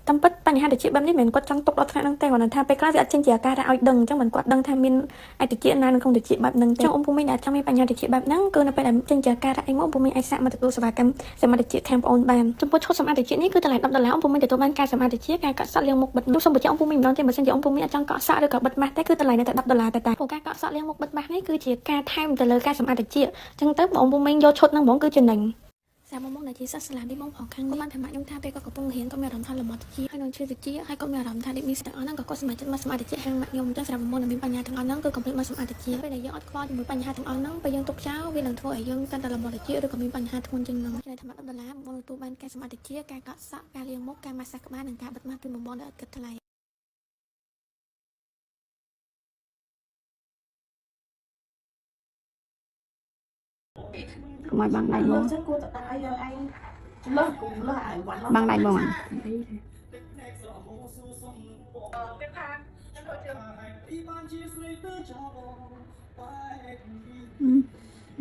តាមពិតបញ្ហាតិចបែបនេះមិនមែនគាត់ចង់ទុកដល់ថ្នាក់ហ្នឹងទេគាត់ថាពេលខ្លះវាអត់ចេញជាអាការៈឲ្យដឹងអញ្ចឹងមិនគាត់ដឹងថាមានឯតិចណានៅក្នុងតិចបែបហ្នឹងទេអ៊ំពូមីងដែលចង់មានបញ្ហាតិចបែបហ្នឹងគឺនៅពេលដែលចេញជាអាការៈអីមកអ៊ំពូមីងអាចសាកមកទទួលសេវាកម្មសម្អាតតិចខាងបងអូនបានចំពោះឈុតសម្អាតតិចនេះគឺតម្លៃ$10អ៊ំពូមីងទទួលបានការសម្អាតតិចការកក់សក់លាងមុខបិទនោះសូមបញ្ជាក់អ៊ំពូមីងម្ដងទៀតបើសិនជាអ៊ំពូមីងអត់ចង់កក់សក់ឬក៏បិទម៉ាស់ទេគឺតម្លៃនៅតែ$10តែព្រោះការកក់សក់លាងមុខបិទម៉ាស់នេះគឺជាការថែមទៅលើការសម្អាតតិចអញ្ចឹងទៅបងអ៊ំពូមីងយកឈុតហ្នឹងហ្មងគឺចំណេញសាមកមកជាសិស្សសាលានេះបងប្អូនខាងនេះបានប្រាប់ខ្ញុំថាពេលគាត់កំពុងរៀនគាត់មានអារម្មណ៍ថាលំអត់តិចហើយនឹងជឿតិចហើយគាត់មានអារម្មណ៍ថាដូចមានស្ទើរអស់ហ្នឹងក៏គាត់សម្រេចចិត្តមកសម្អាតតិចខាងម៉ាក់ខ្ញុំអញ្ចឹងស្រាប់មុននឹងមានបញ្ហាទាំងអស់ហ្នឹងគឺកុំភ្លេចមកសម្អាតតិចពេលដែលយើងអត់ខ្វល់ជាមួយបញ្ហាទាំងអស់ហ្នឹងពេលយើងទុកចោលវានឹងធ្វើឲ្យយើងកាន់តែលំអត់តិចឬក៏មានបញ្ហាធ្ងន់ជាងហ្នឹងតែថា$10បងទទួលបានការសម្អាតតិចការកក់សក់ការលាងមុខការម៉ាស្សាក្បាលនិងការបិទម៉ាស់ពីបងដែលអត់គិតថ្លៃកុំឲ្យបាំងដៃបងបាំងដៃបង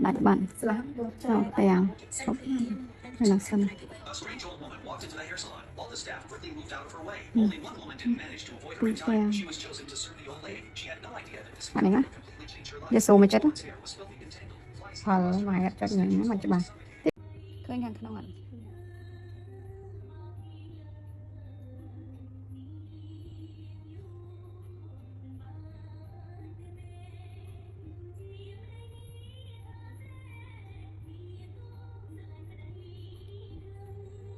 ដាច់បាត់ស្លាប់ចូលទាំងហើយឡើងសិនពីទាំងអានេះណាយកសូមមកចិត្តផលមកហេតុចិត្តហ្នឹងមិនច្បាស់ឃើញខាងក្នុងអត់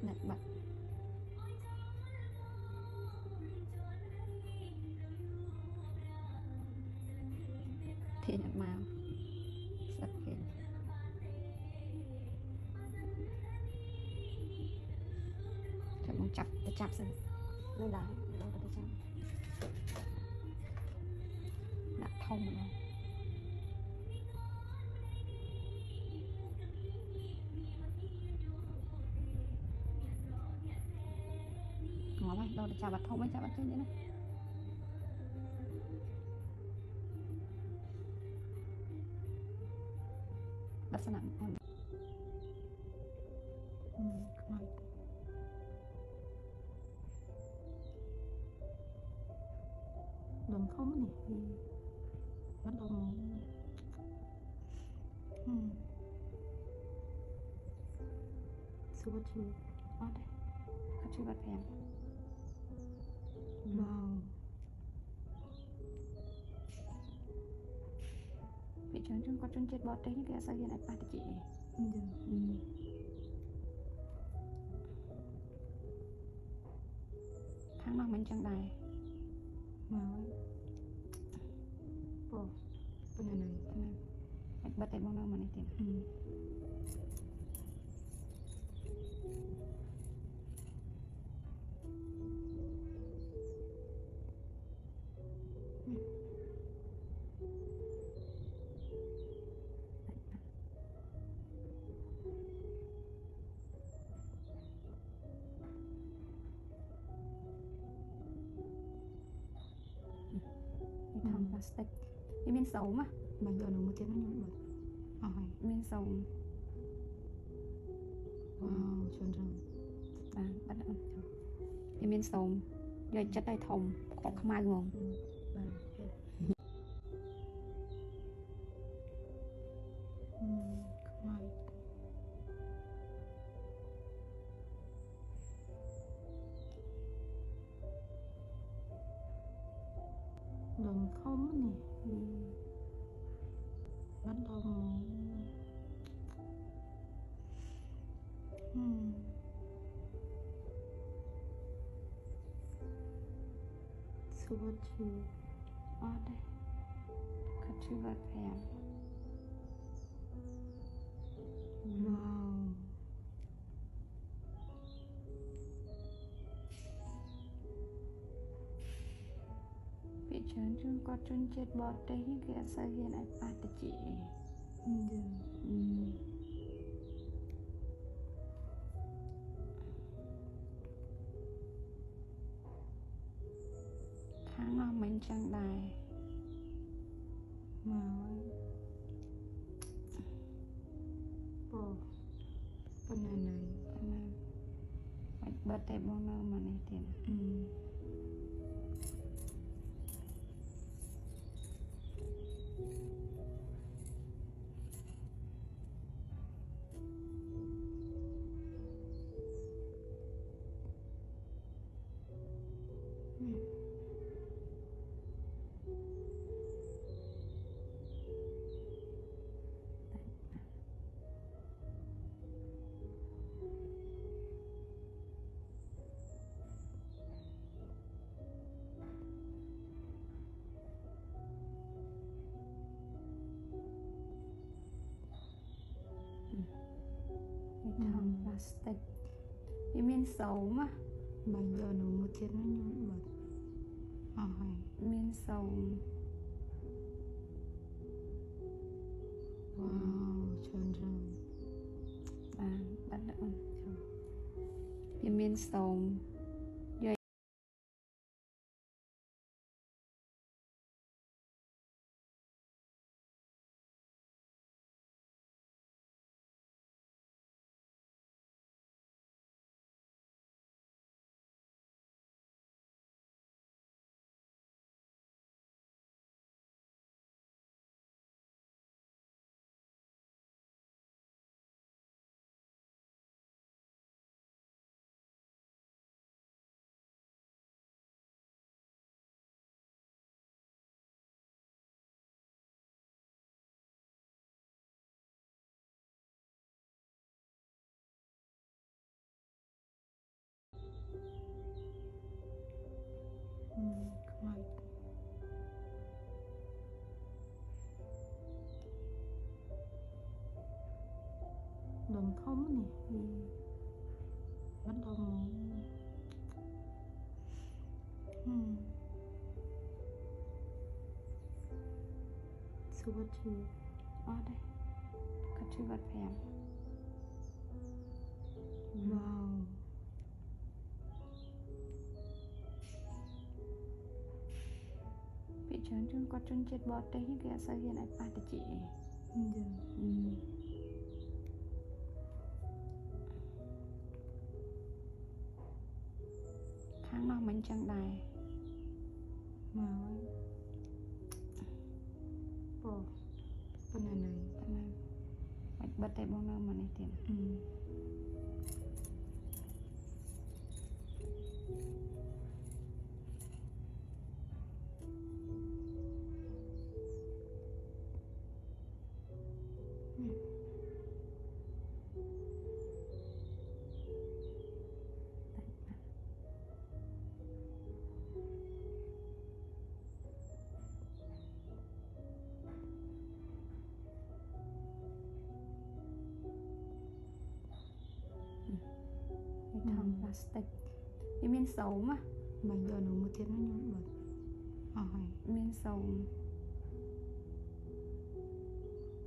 ដាក់បាត់ធានអត់មកស្អិតគេចាំមកចាប់ទៅចាប់សិននៅដែរដល់ទៅចាប់ដាក់ធំម្ដងងល់ហើយដល់ទៅចាប់បាត់ធំហើយចាប់បាត់ចេញទេណាลักษณะอ่อนខ្មៅដុំធំនេះបាត់ដុំសួរជឿអត់ទេគាត់ជឿបាត់5វ៉ាវពីច្រើនជនគាត់ជនជាតិបរទេសនេះគេអត់សូវហ៊ានឲ្យប៉ះតិចទេខាងនោះមិនចឹងដែរមកពោះប៉ុណ្ណឹងអាចបិទតែបងនៅមកនេះទៀតផ្លាស្ទិកវាមានសូមបើយកនោះមកទៀតខ្ញុំបិទអស់ហើយមានសូមវ៉ាវជន់ចឹងបាទបាត់វាមានសូមយកចិត្តឲ្យធំខុសខ្មៅហ្មងបាទខ្មៅដុំធំនេះបាត់ដុំសួរជឿអត់ទេគាត់ជឿបាត់5វ៉ាវពីច្រើនជនគាត់ជនជាតិបរទេសនេះគេអត់សូវហ៊ានឲ្យប៉ះតិចទេខាងនោះមិនចឹងដែរមកពោះប៉ុណ្ណាណៃបាត់តែបងនៅមកនេះទៀត thằng plastic vì miên xấu mà bây giờ nó một chiếc nó nhún bật miên xấu wow trơn trơn bắt đầu vì miên xấu không ai đồng thống này bắt đầu số vật chữ ở đây có chữ vật phèm wow bị chấn chân có chân chết bọt đấy những cái sao hiện lại ba chị tháng nào mình chẳng đài mà bỏ bên này mình bật tay bông nơ mà này tiền thằng plastic vì miên xấu mà bây giờ nó một chiếc nó nhún bật miên xấu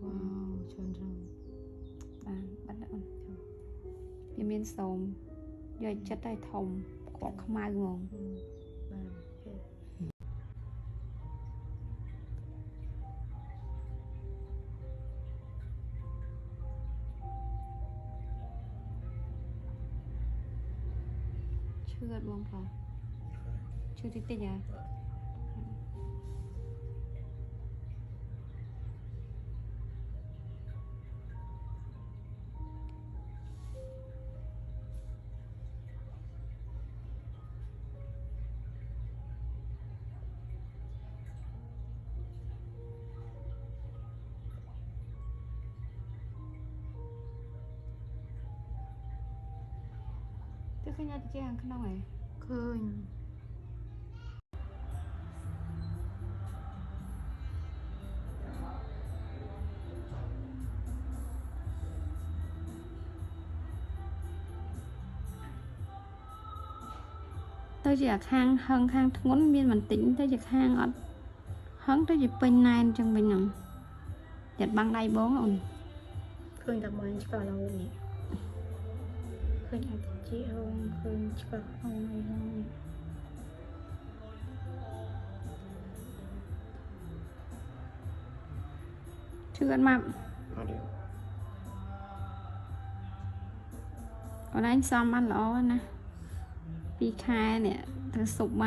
wow trơn trơn bắt đầu vì miên xấu rồi chất đây thòng có không ai ngon chưa gật buông phải chưa thích tình à tôi khi nhau chị hàng không này ឃើញ tôi chỉ khang hơn khang ngón miên mình tính tôi chỉ khang ở hấn tôi chỉ bên này trong bên nằm chặt băng đây bốn rồi ឃើញតែបានឆ្កល់រហូតនេះឃើញអាចជាហងឃើញឆ្កល់ហងអីហងនេះ chưa mà ở đây anh xong ăn lỗ nè pi khai nè thử sụp mà